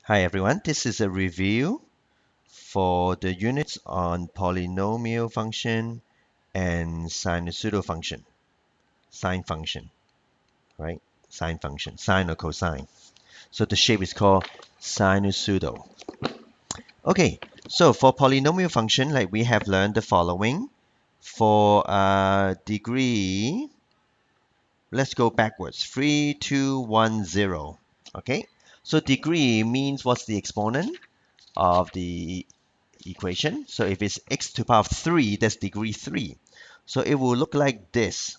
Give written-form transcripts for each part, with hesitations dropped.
Hi everyone, this is a review for the units on polynomial function and sinusoidal function, sine function, right? Sine function, sine or cosine. So the shape is called sinusoidal. Okay, so for polynomial function, like we have learned the following. For degree, let's go backwards. 3, 2, 1, 0. Okay, so degree means what's the exponent of the equation. So if it's x to the power of 3, that's degree 3. So it will look like this.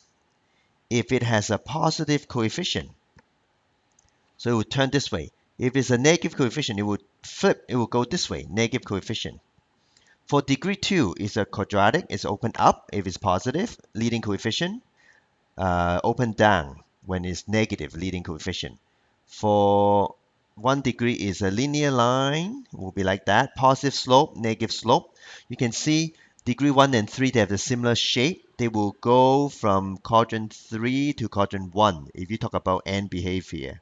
If it has a positive coefficient, so it will turn this way. If it's a negative coefficient, it will flip. It will go this way, negative coefficient. For degree 2, it's a quadratic. It's open up if it's positive, leading coefficient. Open down when it's negative, leading coefficient. For 1 degree is a linear line, it will be like that. Positive slope, negative slope. You can see degree 1 and 3, they have a similar shape. They will go from quadrant 3 to quadrant 1 if you talk about end behavior.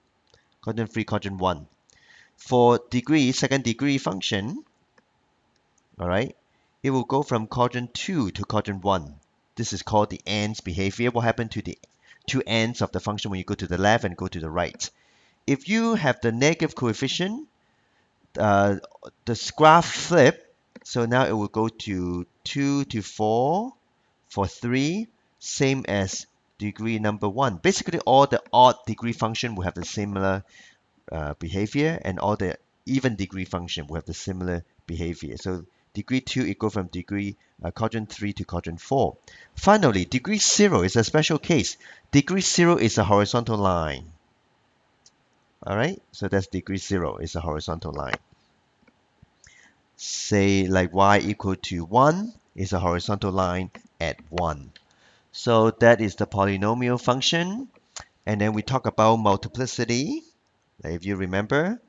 Quadrant 3, quadrant 1. For degree, second degree function, all right, it will go from quadrant 2 to quadrant 1. This is called the ends behavior. What happened to the two ends of the function when you go to the left and go to the right? If you have the negative coefficient, the graph flip, so now it will go to 2 to 4 for 3, same as degree number 1. Basically, all the odd degree function will have the similar behavior, and all the even degree function will have the similar behavior. So degree 2, it goes from degree quadrant 3 to quadrant 4. Finally, degree 0 is a special case. Degree 0 is a horizontal line. All right, so that's degree 0 is a horizontal line. Say like y equal to 1 is a horizontal line at 1. So that is the polynomial function. And then we talk about multiplicity. If you remember,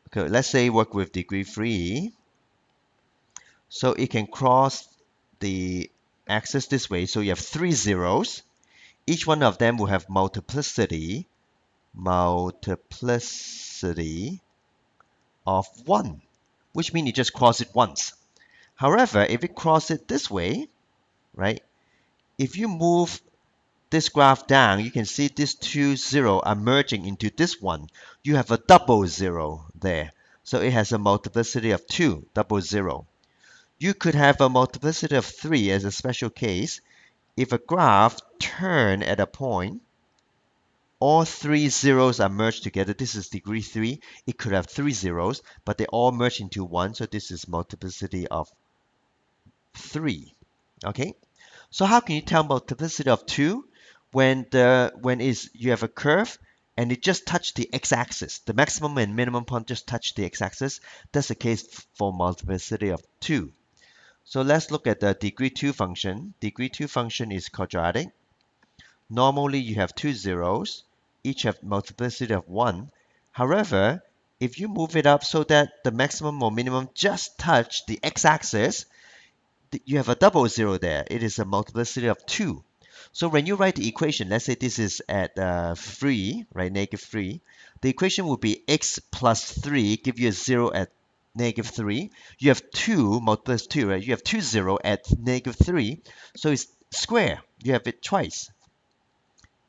okay, let's say work with degree 3. So it can cross the axis this way. So you have 3 zeros. Each one of them will have multiplicity of 1, which means you just cross it once. However, if you cross it this way, right? If you move this graph down, you can see these two zeros are merging into this one. You have a double zero there. So it has a multiplicity of 2, double zero. You could have a multiplicity of 3 as a special case. If a graph turn at a point, all 3 zeros are merged together. This is degree 3. It could have 3 zeros, but they all merge into 1. So this is multiplicity of 3. Okay? So how can you tell multiplicity of 2 when you have a curve and it just touched the x-axis? The maximum and minimum point just touch the x-axis. That's the case for multiplicity of 2. So let's look at the degree 2 function. Degree 2 function is quadratic. Normally you have 2 zeros, each have multiplicity of 1. However, if you move it up so that the maximum or minimum just touch the x-axis, you have a double zero there. It is a multiplicity of 2. So when you write the equation, let's say this is at 3, right, negative 3. The equation will be x plus 3, give you a 0 at negative 3. You have 2 multiplies 2, right? You have 2 0 at negative 3. So it's square. You have it twice.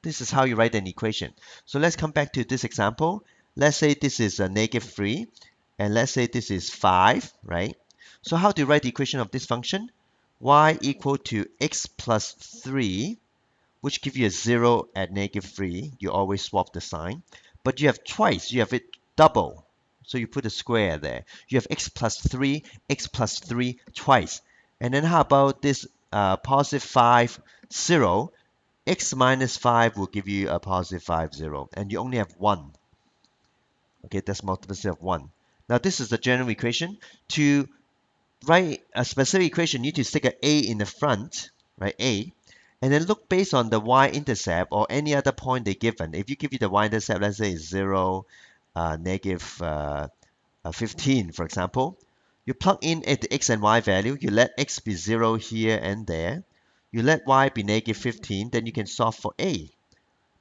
This is how you write an equation. So let's come back to this example. Let's say this is a negative 3, and let's say this is 5, right? So how do you write the equation of this function? Y equal to x plus 3, which gives you a 0 at negative 3. You always swap the sign. But you have twice. You have it double. So you put a square there. You have x plus 3 twice. And then how about this positive 5, 0? X minus 5 will give you a positive 5, 0. And you only have 1. Okay, that's multiplicity of 1. Now this is the general equation. To write a specific equation, you need to stick an a in the front, right? A. And then look based on the y-intercept or any other point they given. If you give you the y-intercept, let's say 0, negative 15, for example, you plug in at the x and y value. You let x be 0 here and there. You let y be negative 15, then you can solve for a.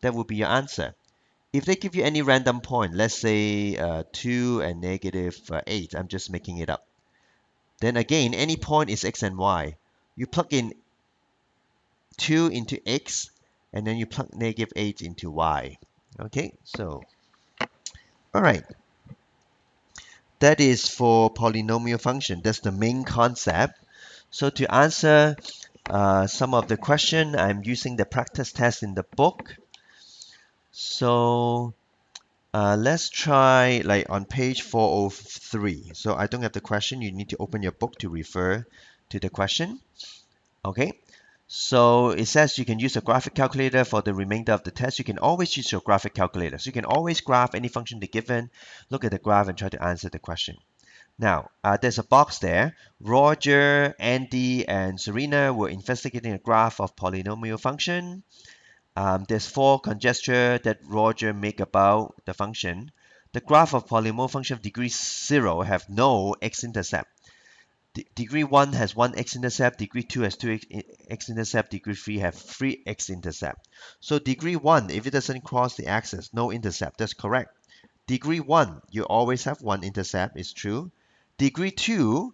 That will be your answer. if they give you any random point, let's say 2 and -8, I'm just making it up. Then again, any point is x and y. You plug in 2 into x, and then you plug -8 into y. Okay, so, all right. That is for polynomial function. That's the main concept. So to answer some of the question, I'm using the practice test in the book. So let's try like on page 403. So I don't have the question. You need to open your book to refer to the question. Okay. So it says you can use a graphic calculator for the remainder of the test. You can always use your graphic calculator. So you can always graph any function they're given, look at the graph and try to answer the question. Now, there's a box there. Roger, Andy, and Serena were investigating a graph of polynomial function. There's 4 conjectures that Roger make about the function. The graph of polynomial function of degree 0 have no x-intercept. Degree 1 has 1 x-intercept, degree 2 has 2 x-intercept, degree 3 have 3 x-intercept. So degree 1, if it doesn't cross the axis, no intercept. That's correct. Degree 1, you always have 1 intercept, it's true. Degree 2,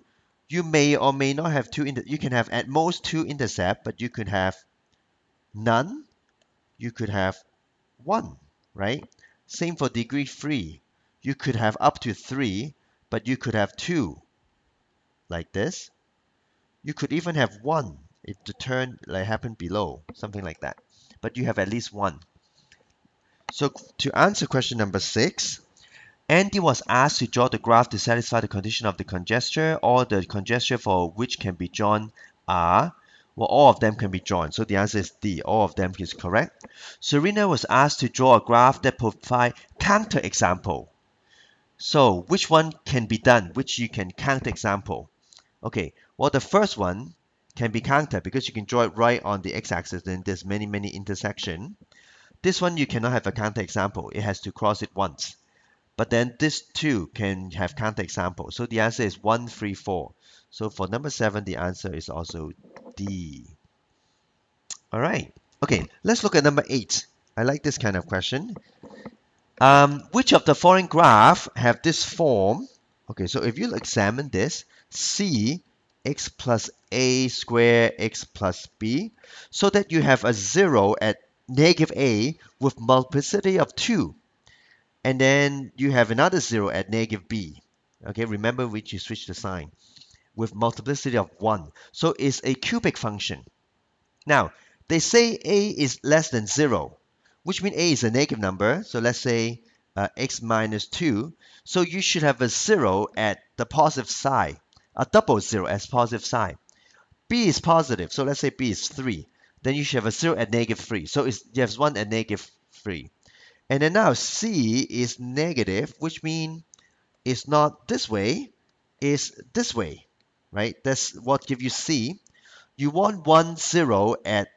you may or may not have 2, you can have at most 2 intercept, but you could have none, you could have 1, right? Same for degree 3. You could have up to 3, but you could have 2, like this. You could even have 1 if the turn like happened below, something like that. But you have at least 1. So to answer question number 6, Andy was asked to draw the graph to satisfy the condition of the conjecture. All the conjecture for which can be drawn are, well, all of them can be drawn. So the answer is D. All of them is correct. Serena was asked to draw a graph that provide counterexample. So which one can be done? Which you can counterexample? Okay, well, the first one can be counter because you can draw it right on the x-axis. Then there's many intersection. This one you cannot have a counterexample. It has to cross it once. But then this too can have counterexample. So the answer is 1, 3, 4. So for number 7, the answer is also D. All right. Okay, let's look at number 8. I like this kind of question. Which of the following graph have this form? Okay, so if you examine this, C x plus a square x plus b, so that you have a 0 at -a with multiplicity of 2. And then you have another 0 at -b. Okay, remember which you switch the sign with multiplicity of 1. So it's a cubic function. Now, they say a is less than 0, which means a is a negative number. So let's say x minus 2. So you should have a 0 at the positive side, a double 0 as positive side. B is positive, so let's say b is 3. Then you should have a 0 at -3. So you have 1 at -3. And then now C is negative, which means it's not this way, it's this way, right? That's what gives you C. You want 1, 0 at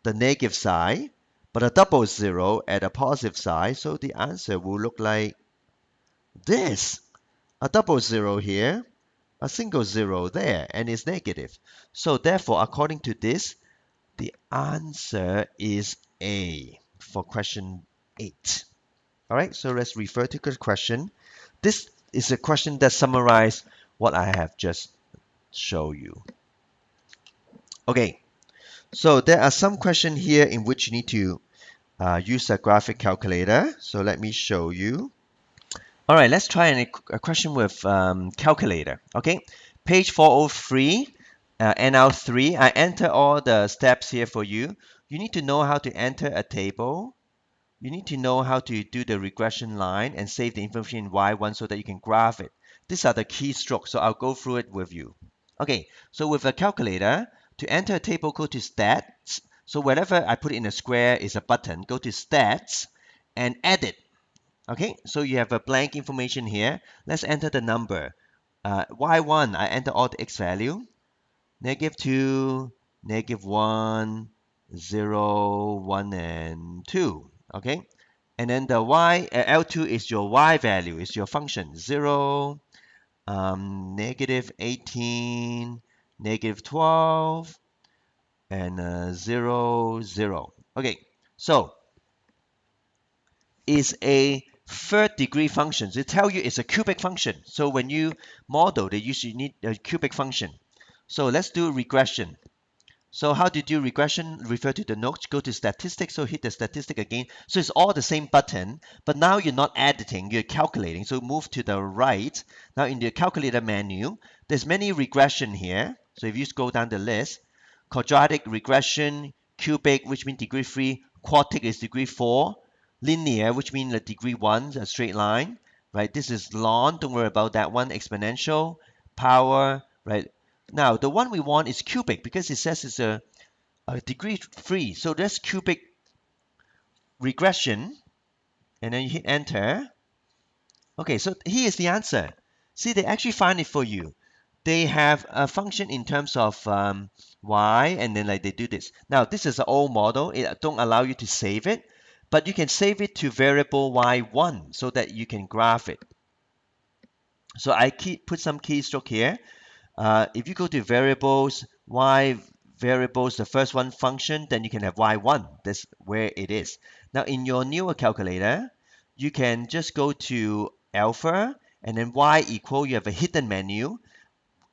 the negative side, but a double 0 at a positive side. So the answer will look like this. A double 0 here, a single 0 there, and it's negative. So therefore, according to this, the answer is A for question 8. All right, so let's refer to the question. This is a question that summarizes what I have just shown you. Okay, so there are some questions here in which you need to use a graphic calculator. So let me show you. All right, let's try a question with calculator. Okay, page 403, NL3. I enter all the steps here for you. You need to know how to enter a table. You need to know how to do the regression line and save the information in Y1 so that you can graph it. These are the key strokes, so I'll go through it with you. Okay, so with a calculator, to enter a table, go to Stats. So wherever I put it in a square is a button. Go to Stats and Edit. Okay, so you have a blank information here. Let's enter the number. Y1, I enter all the x value. -2, -1, 0, 1, and 2. Okay, and then the L2 is your y value, is your function. 0, -18, -12, and 0, 0. Okay, so is a third degree function. They tell you it's a cubic function. So when you model, they usually need a cubic function. So let's do regression. So how to do regression? Refer to the notes, go to statistics, so hit the statistic again. So it's all the same button, but now you're not editing, you're calculating. So move to the right. Now in the calculator menu, there's many regression here. So if you scroll down the list, quadratic regression, cubic, which means degree 3, quartic is degree 4, linear, which means a degree 1, a straight line, right? This is long, don't worry about that one, exponential, power, right? Now, the one we want is cubic because it says it's a degree 3. So that's cubic regression. And then you hit enter. Okay, so here is the answer. See, they actually find it for you. They have a function in terms of y, and then like they do this. Now, this is an old model. It don't allow you to save it, but you can save it to variable y1 so that you can graph it. So I put some keystroke here. If you go to variables, y variables, the first one function, then you can have y1. That's where it is. Now in your newer calculator, you can just go to alpha and then y equal, you have a hidden menu,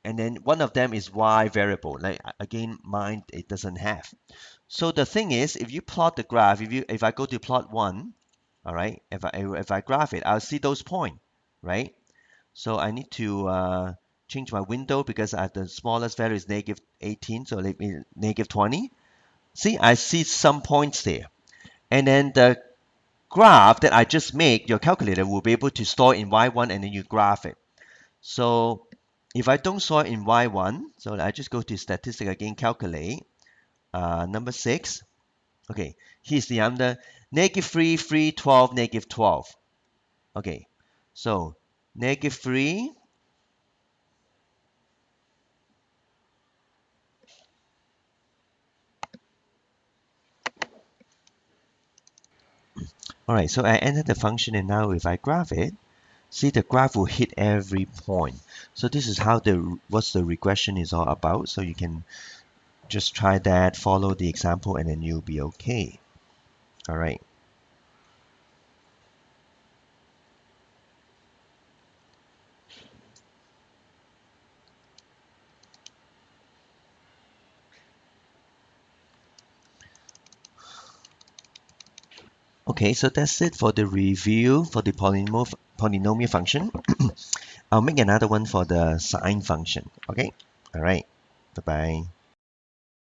and then one of them is y variable. Like again, mine it doesn't have. So the thing is, if you plot the graph, if I go to plot one, all right, if I graph it, I'll see those points, right? So I need to change my window because the smallest value is negative 18, so let me negative 20. See, I see some points there. And then the graph that I just made, your calculator will be able to store in y1 and then you graph it. So if I don't store in y1, so I just go to statistic again, calculate, number 6. Okay, here's the answer, negative 3, 3, 12, negative 12. Okay, so negative 3, all right, so I entered the function and now if I graph it, see the graph will hit every point. So this is how what's the regression is all about. So you can just try that, follow the example, and then you'll be okay. All right. Okay, so that's it for the review for the polynomial function. I'll make another one for the sine function. Okay. All right. Bye-bye.